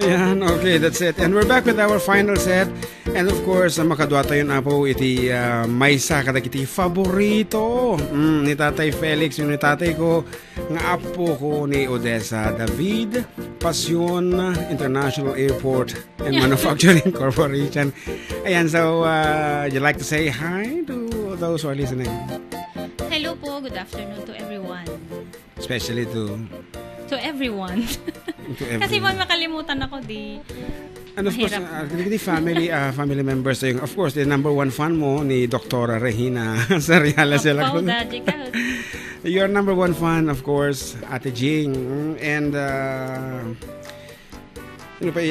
Yan, okay, that's it. And we're back with our final set. And of course, makadwa tayo na po iti maysa kadag iti favorito ni Tatay Felix, yung ni tatay ko, nga apo ko ni Odessa David, Pasyon International Airport and Manufacturing Corporation. Ayan, so you like to say hi to those who are listening? Hello po, good afternoon to everyone. Especially to everyone. Kasi pag makalimutan ako, di and of course, the family members, of course, the number one fan mo ni Dr. Regina Sariala sila. Your number one fan, of course, Ate Jing. And ano pa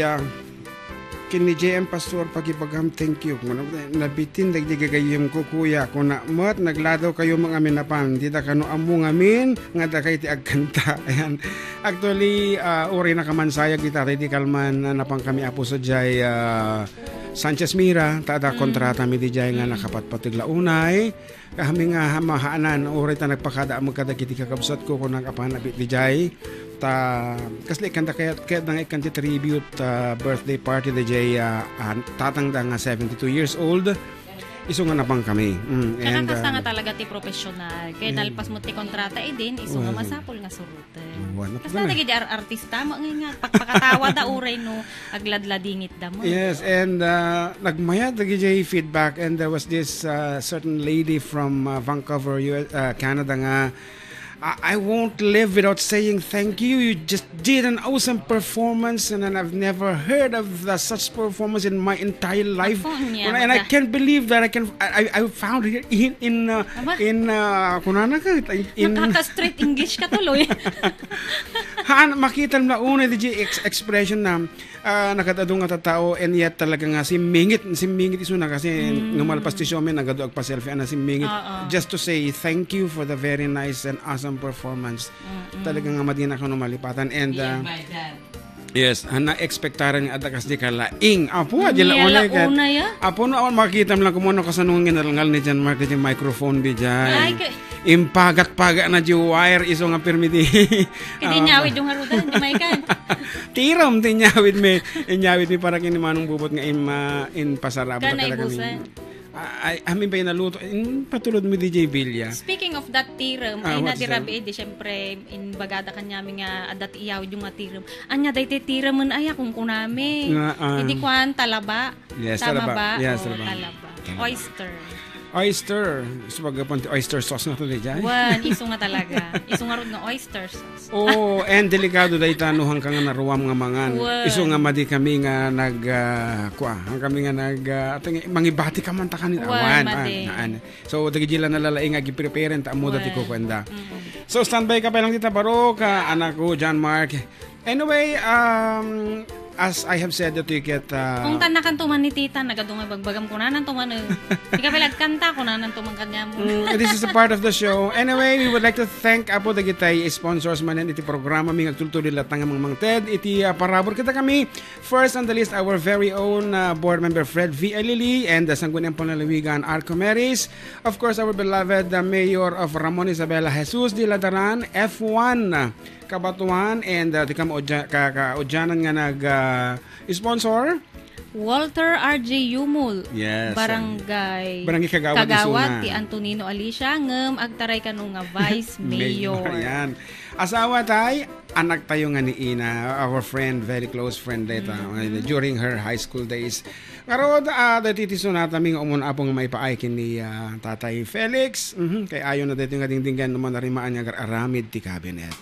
kini JM Pastor pagipagam, thank you. Nabitin dagdigagayim ko kuya kung na mat nagladaw kayo mga minapan di da kano amo ngamin nga da kay ti agkanta. Ayan, actually uri na kamansayag di tatay di kalman napang kami apo sa jay Sanchez Mira tada kontrata mi di jay nga nakapatpatigla unay kami nga mahaanan uri ta nagpakada magkada kiti kakabsat ko kung nagapanabit di jay kasli kanta kaya nang ikanti tribute birthday party di jay tatang da nga 72 years old iso nga napang kami. Nakakasta nga talaga ti professional kaya nalpas mo ti kontrata din iso nga masapol nga suruten. Kasi nagiging artista mo nga pagpakatawa da uray no agladladingit da mo. Yes, and nagmayad nagiging feedback and there was this certain lady from Vancouver, Canada nga I won't live without saying thank you. You just did an awesome performance, and I've never heard of such performance in my entire life. And I can't believe that I found it in kunana ka in nakaka-straight English ka tuloy. Makita na una di expression na nakatadong nga tao and yet talaga nga simingit iso na kasi numalpas ti Xiaomi nagado agpa selfie ana simingit just to say thank you for the very nice and awesome performance. Talaga nga madina ka numalipatan and yes, na-expectaran nga adakas di kalaing. Apo, adila unay ka. Apo na awan makita mo lang kung ano kasanungan ginalngal ni Jan Mark di microphone di dyan. Impagat-paga na di wire iso nga permiti. Hindi nyawid yung harudan, di may kan. Tiram, di nyawid mi. Inyawid mi para kini manong bubot nga in pasarabo. Kana ibusan. Amin ba yung naluto? Patulod mo DJ Villa. Speaking of that tiram, ay nadirabi di syempre in bagada kanyami nga adat iyaw yung nga tiram. Anya dayte tiram man aya kung kunami. Hindi kwan talaba. Yes, tama talaba. Ba? Yes, talaba. Oyster. Sabagapon oyster sauce na to di dyan. Iso nga talaga. Iso nga ron nga oyster sauce. Oh, and delikado day tanuhang ka nga naruwam nga mangan. Iso nga madi kami nga kami nga mangibati ka man ta kanina. So dagijila na lalaing nga gi-prepare ta amo dati ko kwenda. So standby ka pa lang tita Baro ka anak ko John Mark. Anyway, as I have said that you get kung tanakan tuman ni tita nagadungay bagbagam ko nanan tuman ika pelag kanta ko nanan tuman kanya mo. This is a part of the show. Anyway, we would like to thank apo dagitay sponsors manen iti programa mi agtultuli latang mga Ted iti parabor kita kami. First on the list our very own board member Fred V. Alili and the Sangguniang Panlalawigan Arcomeris. Of course our beloved Mayor of Ramon Isabela Jesus de Ladaran F1 Kabatuan and kaudyanan nga nag-sponsor Walter R.J. Yumul. Yes. Barangay Kagawad ti Antonino Alicia ngem agtaray kanu nga Vice Mayor. Yan. Asawa tay, anak tayo nga ni Ina, our friend, very close friend data during her high school days. Pero datitiso na taming umuna apong maipaaikin ni Tatay Felix. Kay ayon na dito nga dingdingan naman narimaan niya aramid ti cabinet.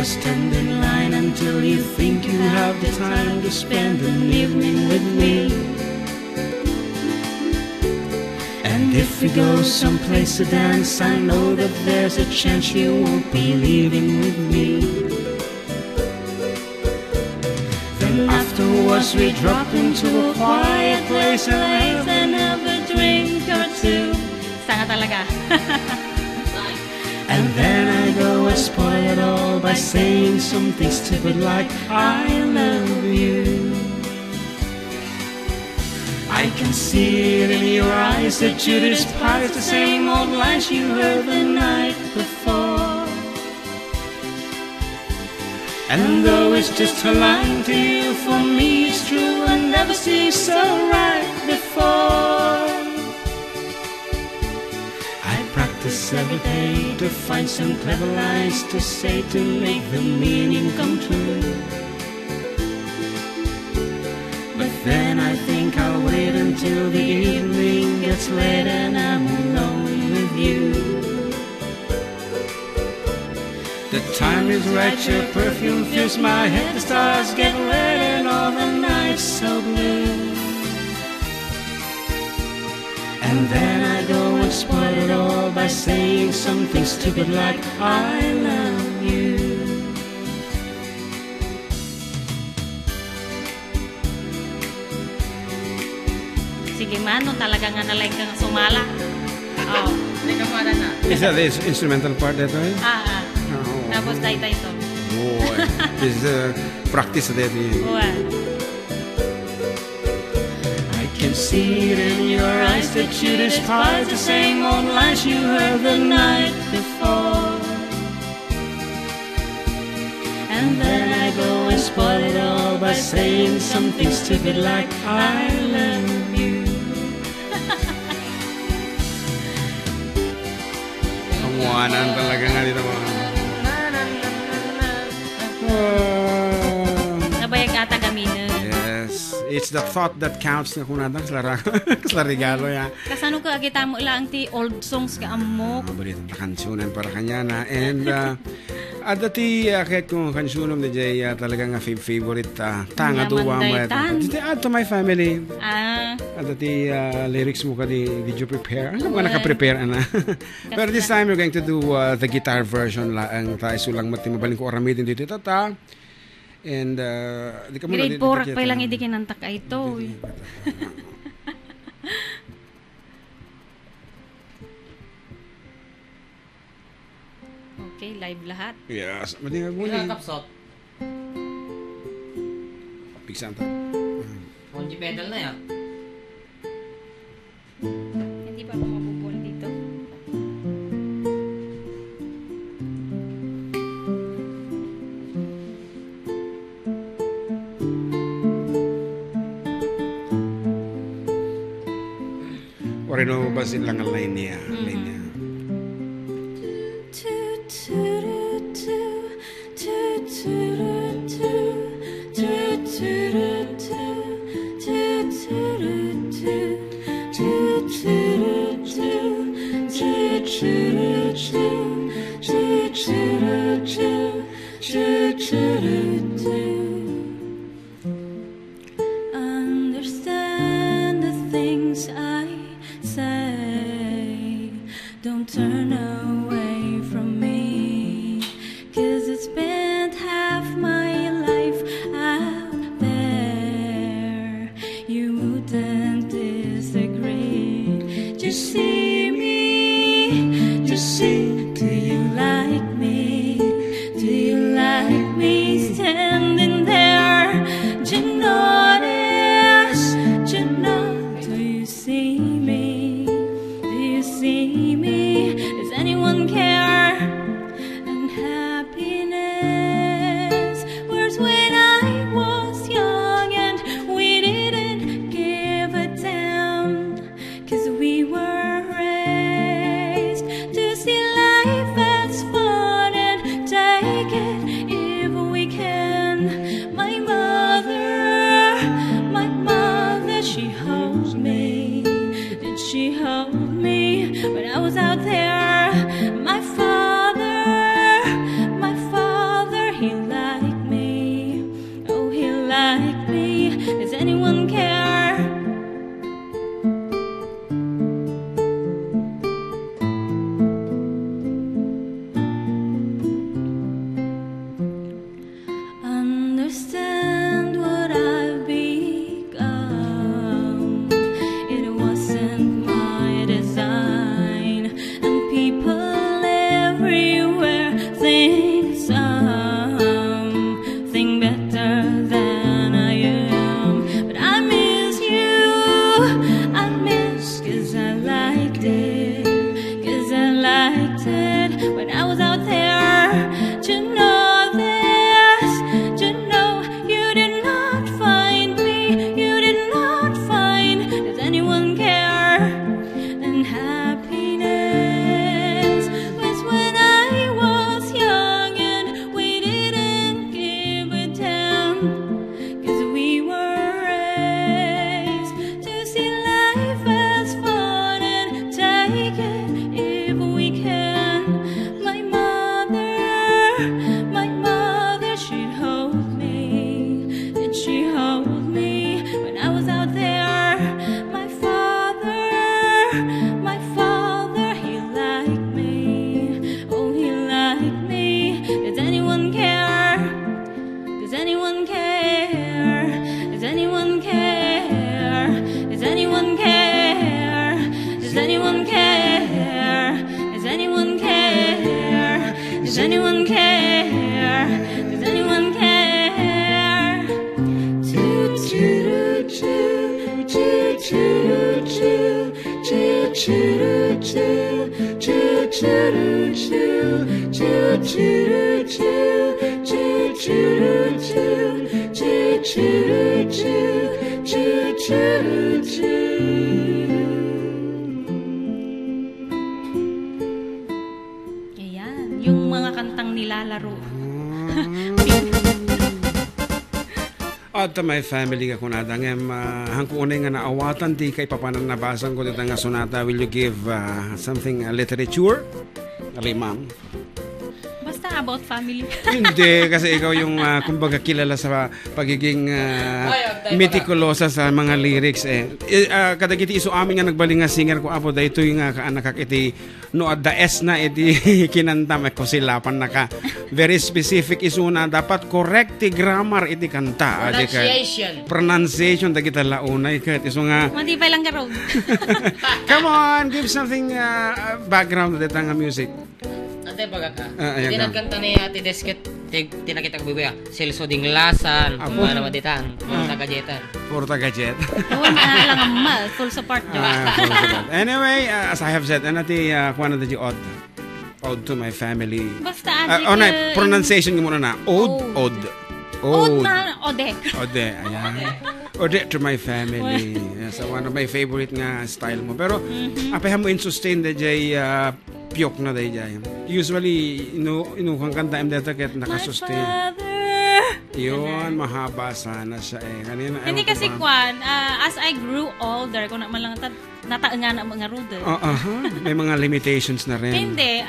Stand in line until you think you have the time to spend an evening with me. And if we go someplace to dance, I know that there's a chance you won't be leaving with me. Then afterwards we drop into a quiet place and have a drink or two. Sanga talaga. And then I go and spoil it all by saying something stupid like I love you. I can see it in your eyes that you despise the same old lies you heard the night before. And though it's just a line to you, for me it's true. I never see so right before. I practice every day to find some clever lies to say to make the meaning come true. But then I think I'll wait until the evening gets late and I'm alone with you. The time is right, your perfume fills my head, the stars get red and all the nights so blue. And then I go and spoil it all by saying something stupid like I love you. Sige man, no, talaga nga na-like kang sumala. Oh, hindi ka mara na. Is that the instrumental part that way? Tapos dahil ito. Oh, this is practice that Well. I can see it in your eyes that you despise the same old lies you heard the night before. And then I go and spoil it all by saying something stupid like I love you. Kamuanan talaga nga dito mga. Nabayag ata gaminin. Yes, it's the thought that counts nga kung natang sa regalo ya. Kasano ka agita mo lang ti old songs ka amok. Mabalitang na kansunan para kanya na. And ada ti kahit kung kansunan na jay talaga nga favorite tanga duwa mo. Dito add to my family. Ada ti lyrics mo ka did you prepare? Ano nga naka-prepare ana? Pero this time we're going to do the guitar version lang tayo sulang mati mabaling ko oramidin dito tata. And di ka muna grade 4 pa lang hindi kinantak ka ito. Okay, live lahat. Yes, madingag mo ni. Kapsot. Bigsan tayo. Konji pedal na yan. Hindi pa ako mabubol dito. Orino basin lang ang line niya. Line niya. Understand the things I say. Don't turn away from me, 'cause I spent half my life out there. You wouldn't disagree. Just see me, just see. Do you like me? Do you like me standing there? Do you notice? Do you know? Do you see me? Do you see me? Does anyone care? And happiness was when I was young and we didn't give a damn, 'cause we were raised to see life as fun and take it if we can. My mother, she holds me. Did she hold me when I was out there? My father, he liked me. Oh, he liked me. Does anyone care? Understand what I've become. It wasn't my design, and people everywhere think something better than I am. But I'm in Ayan, yung mga kantang nilalaro. At my family ka kunada ngem hangkunay nga naawatan ti kay papanan nabasan ko dito nga sonata. Will you give something literature? Limang. Basta about family. Hindi, kasi ikaw yung kumbaga kilala sa pagiging meticulosa sa mga lyrics kadagiti iso amin nga nagbaling nga singer ko apo da ito yung kaanakak iti no at the S na iti kinantam ko silapan naka very specific iso na dapat correct ti grammar iti kanta. Pronunciation da kita launay kat iso nga Mandi pa lang karog. come on, give something background dito nga music. Ate pagka ayan hindi ka. nagkanta ni Ate Desket tinakita ko bibuya Celso Ding Lasan mga namaditan tagajetan Porta gadget. Ewan na lang ang mal. Full support nyo. Anyway, as I have said, anati kuha na di odd to my family. Basta Pronunciation mo muna na. Odd. Odd na. Ode. Ode, ayan. Ode to my family. Yes, one of my favorite nga style mo. Pero, apay mo in-sustain da jay piyok na day jay. Usually, inukang kanta im data ket nakasustain. Yun, mahaba sana siya Kanina, Hindi kasi kwan, as I grew older, kung naman lang nataangan ang mga rude. May mga limitations na rin. Hindi,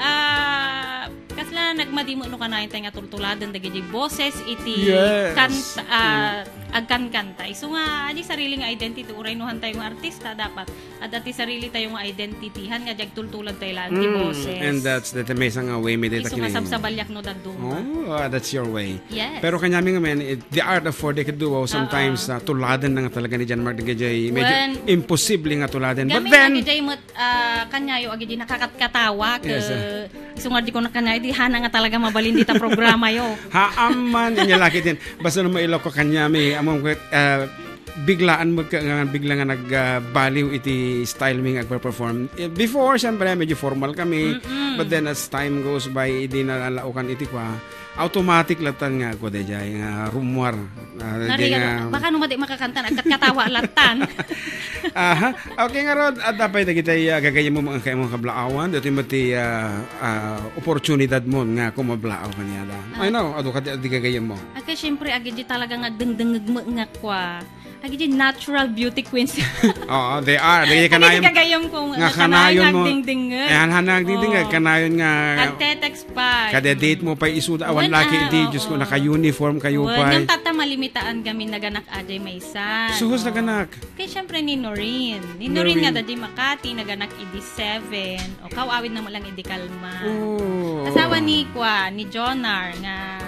kasi lang nagmadimo no kanayin tayo nga tultuladan dagiti boses iti Yes. kanta agkan-kanta. So nga adi sarili nga identity uray nohan tayo nga artista dapat at ati sarili tayo nga identityhan nga jag tultulad tayo lang ti boses. And that's the may nga way may data Isu nga sabsabalyak no daduma. That's your way. Yes. Pero kanyami nga men, the art of four decade duo sometimes tuladan na nga talaga ni John Mark Digajay. Medyo imposible nga tuladan. But then Agijay mo kanyayo agijay nakakatawa ke Yes, isungar di ko na kanyayo di hana nga talaga mabalin dita programa yo. Haaman inya laki din. Basta na mailok ko kanyami among biglaan mo bigla nga nagbaliw iti style mi nga perform. Before syempre medyo formal kami, but then as time goes by di nalalaukan iti kwa automatic latan nga ko dayay nga rumwar. Baka no madi makakanta agkat katawa latan. Okay nga rod at dapat kitay gagayem mo mga kay mga kablaawan dito mati oportunidad mo nga kumablaaw kaniya da. I know adu kati gagayem mo. Kasi syempre agiji talaga nga dengdengeg nga kwa. Agiji natural beauty queens. Oo, they are. They kanayon. Kagayom ko nga kanayon mo. Dingdingeg. Ayan hanang dingdingeg kanayon nga. Agtetext pa. Kada date mo pa isuda awan laki di Diyos ko naka-uniform kayo pa. Yung tata malimitaan kami naganak ajay maysan. Suhos naganak. Kaya syempre ni Noreen. Ni Noreen nga dadi Makati naganak idi 7. O kawawid na mo lang idi Kalma. Asawa ni Jonar nga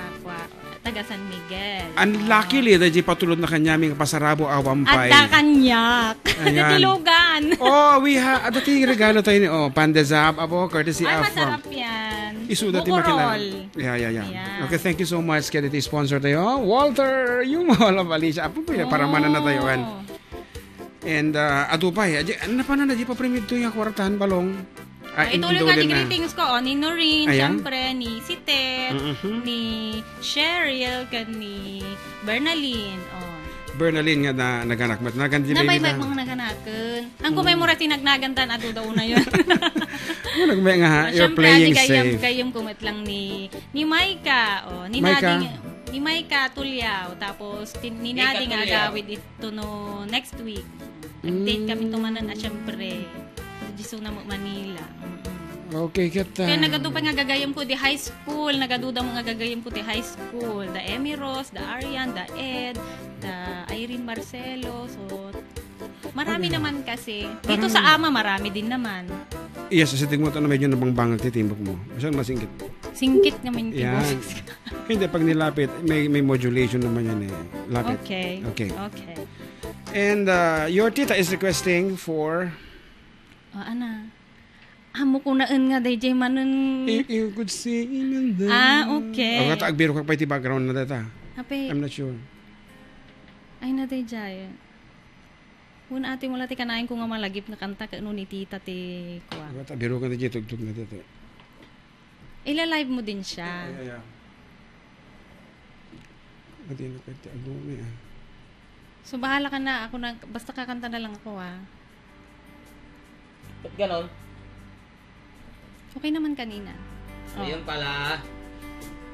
taga San Miguel. Unluckily, dahil patulod na kanyaming pasarabo awampay. At kanyak. Natilugan. We have, dati regalo tayo ni, pandesab, courtesy of. Masarap yan. Isuda ti makilala. Yeah. Okay, thank you so much. Kaya dito sponsor tayo. Walter, yung mga Alicia. Apo pa para manan na tayo. And, ato pa, ano pa na, di pa primid to yung kwartahan balong. Ituloy nga di greetings ko, ni Noreen, syempre, ni Sitet, ni Cheryl, ni Bernaline. Bernaline nga na naganak mo. Nabay mga naganakan. Ang commemorative nagnagantan, ato daw na yun. Nagmay nga, you're playing safe. Kayong kumit lang ni Maika, ni Maika Tulyaw, tapos ni Nading agawid ito no next week. Update kami tumanan at syempre. Diso na mo Manila. Okay, kita. Kaya nagadupa nga gagayam ko di high school. Nagaduda mo nga gagayam ko di high school. The Emmy Ross, the Arian, the Ed, the Irene Marcelo. So, marami naman kasi. Dito sa Ama, marami din naman. Yes, sa tingin mo ito na medyo nabangbangal titimbok mo. Masyadong masingkit. Singkit naman yung boses. Hindi, pag nilapit, may modulation naman yan Lapit. Okay. And your tita is requesting for... Ana. Amo ko naan nga DJ manon. You could sing. Okay. Ang agbiro ka pa iti background na data. Happy. I'm not sure. Ay na DJ. Una ati mula ti kanain ko nga malagip na kanta ka ni tita ti kuha. Biro ka na tugtog na dito. Ila-live mo din siya. Ay. Pati na kati album eh. So bahala ka na. Ako na, basta kakanta na lang ako Ba't ganon? Okay naman kanina. Ayun pala.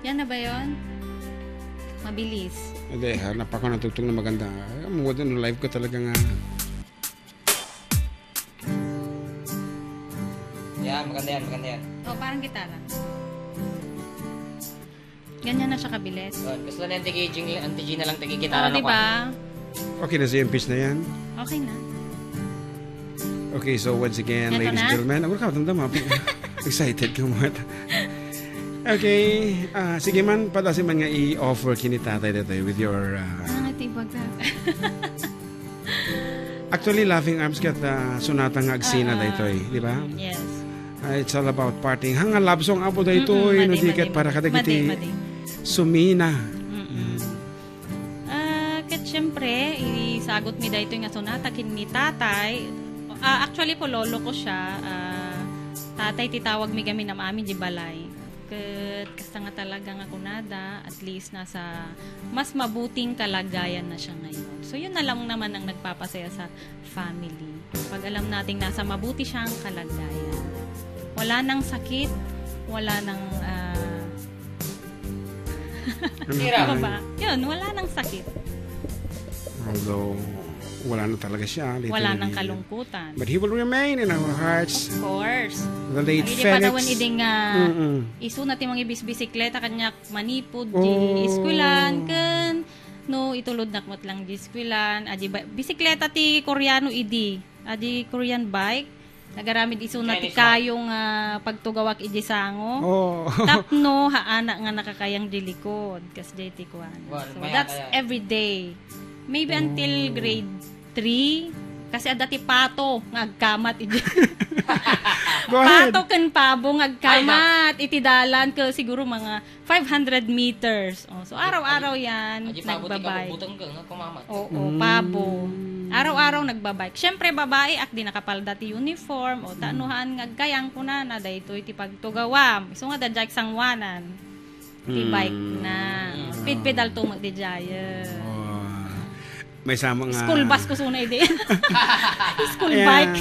Yan na ba yun? Mabilis. Hindi, hanap ako ng tugtog na maganda. Mga doon, live ko talaga nga. Yan, maganda yan. Parang gitara. Ganyan na siya kabilis. Gusto na yung anti-G na lang tagi-gitara na diba? Okay na sa pitch na yan. Okay na. Okay, so once again, Ito ladies and na? gentlemen, ako nakatanda excited ka mo. Okay, sige man, padasi man nga i-offer kini tatay dito with your... Tibag na. Actually, Laughing Arms kat sunata nga agsina dito di ba? Yes. It's all about partying. Hanga love song apo dito no dikat para kadagiti sumina. Kat syempre, isagot mi dito nga sonata kin ni tatay. Actually po lolo ko siya. Tatay titawag mi kami na mami di balay. Kasta nga talaga nga kunada, at least nasa mas mabuting kalagayan na siya ngayon. So yun na lang naman ang nagpapasaya sa family. Pag alam nating nasa mabuti siyang kalagayan. Wala nang sakit, wala nang Hirap ba? Yun, wala nang sakit. Although, wala na talaga siya. Wala nang kalungkutan. But he will remain in our hearts. Of course. The late Hindi Felix. pa dawan iding isu natin mga bisikleta kanyak manipod di iskulan kan no itulod nakmot lang di iskulan bisikleta ti Koreano idi Korean bike nagaramid isu na ti kayong pagtugawak idi sango tapno haana nga nakakayang dilikod kas ti kuan so that's every day maybe until grade 3 kasi adati pato nga agkamat idi pato ken pabo nga agkamat iti dalan ke siguro mga 500 meters. So araw-araw yan nagbabike. Oo, pabo. Araw-araw nagbabike. Syempre babae ak di nakapalda ti uniform o taanuhan nga agkayang kuna na daytoy ti pagtugawam. So nga dadjak sangwanan. Ti bike na. Speed pedal to magdijaya. May sama nga school bus ko suna ide. School bike.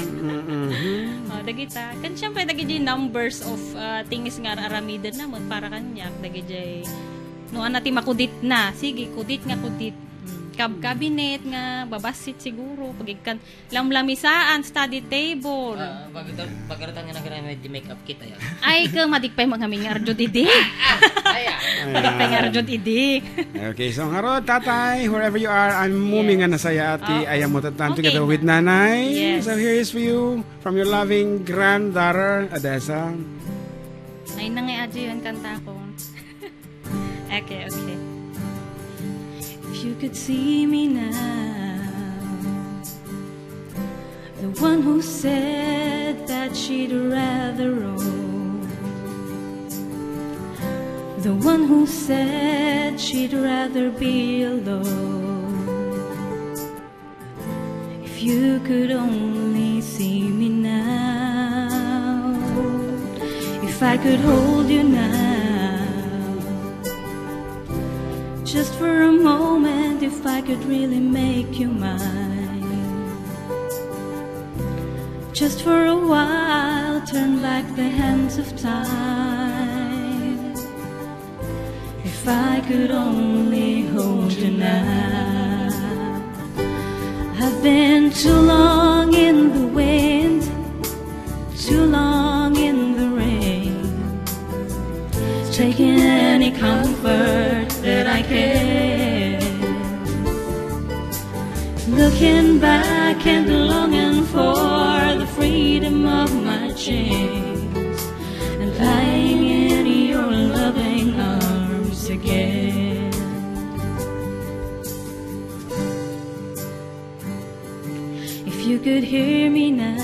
Dagita. Kan syempre dagiti numbers of things nga aramidan namon para kanyak dagiti no anati makudit na. Sige, kudit nga kudit. Cabinet nga babasit siguro pagigkan lamlamisaan study table. Pagkaratan nga nagramed di makeup kit ayan. Ay ka madikpay mga mingarjod idi. Madikpay ngarjod idi. Okay, so ngaro tatay, wherever you are, I'm moving na saya ati ayam mo tatan together with nanay. Yes. So here is for you from your loving granddaughter Adessa. Ay nangay adyo yung kanta ko. Okay. If you could see me now, the one who said that she'd rather roam, the one who said she'd rather be alone. If you could only see me now, if I could hold you now, just for a moment, if I could really make you mine. Just for a while, turn back the hands of time. If I could only hold you now. I've been too long in the wind, too long in the rain, taking any comfort that I can. Looking back and longing for the freedom of my chains, and lying in your loving arms again. If you could hear me now,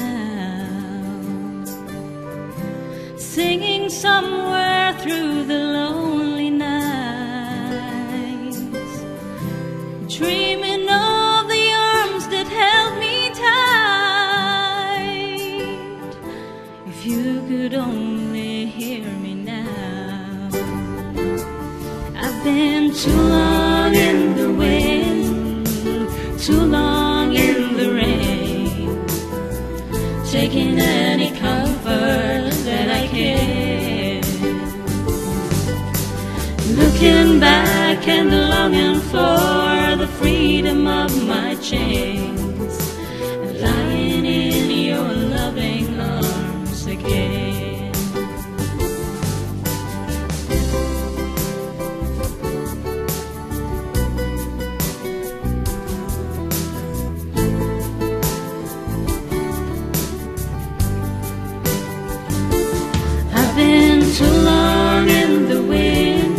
singing somewhere through the lonely nights, dreaming of the arms that held me tight. too long in the wind, too long in the rain, taking any comfort that I can. Looking back and longing for the freedom of my chains, lying in your loving arms again. I've been too long in the wind,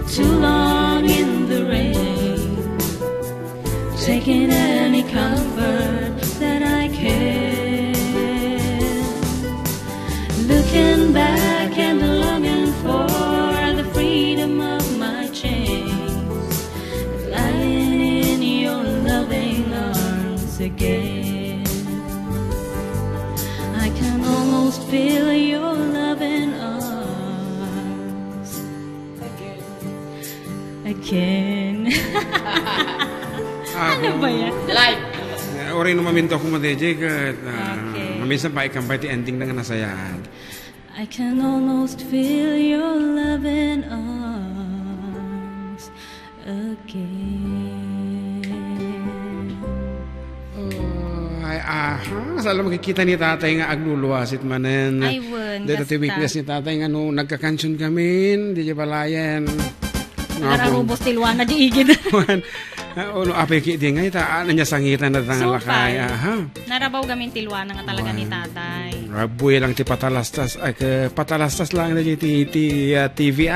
too long in the rain, taking any comfort that I can. Looking back and longing for the freedom of my chains, lying in your loving arms again. I can almost feel your loving arms again. Ano ba yan? Live. Ori no maminto ko mo DJ kat Okay. mamisan pa ikambay ti ending na nga nasayaan. I can almost feel your loving arms again. Ay sala makikita ni tatay nga agluluwasit manen. Ay, won, Dito ti gasta. weakness ni tatay nga no nagka-cantion kami, di balayan. Nakararubos tilwana di igid. Uno apay ki di nga ita niya sangitan na tanga lakay. Aha. Narabaw gamin tilwana nga talaga ni tatay. Rabuy lang ti patalastas ay patalastas lang na ti TV TV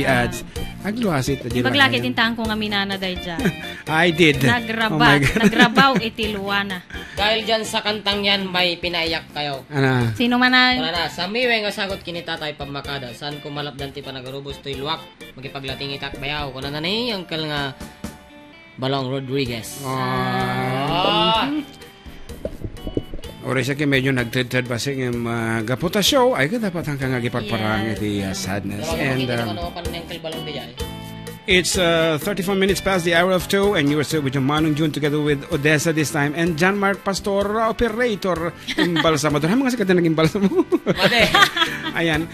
ads. Agluwasit di Paglaki tintang ko nga minana day dyan. I did. Oh my God. Nagrabaw itilwana. Dahil dyan sa kantang yan, may pinaiyak kayo. Ana. Sino man Wala na na, sa miwe nga sagot kinitatay pamakada, saan ko malapdan ti panagarubos to'y luwak, magipaglating itak bayaw, kuna na ni, angkal nga Balong Rodriguez. Ori siya ki medyo nagtid-tid ba siya gaputa show ay ka dapat ang kangagipagparang iti sadness. And Balong Dijay. it's 34 minutes past the hour of 2 and you are still with your Manong June together with Odessa this time and John Mark Pastor operator ng Balsamo. Doon mga sikat na naging Balsamo. Mate. Ayan.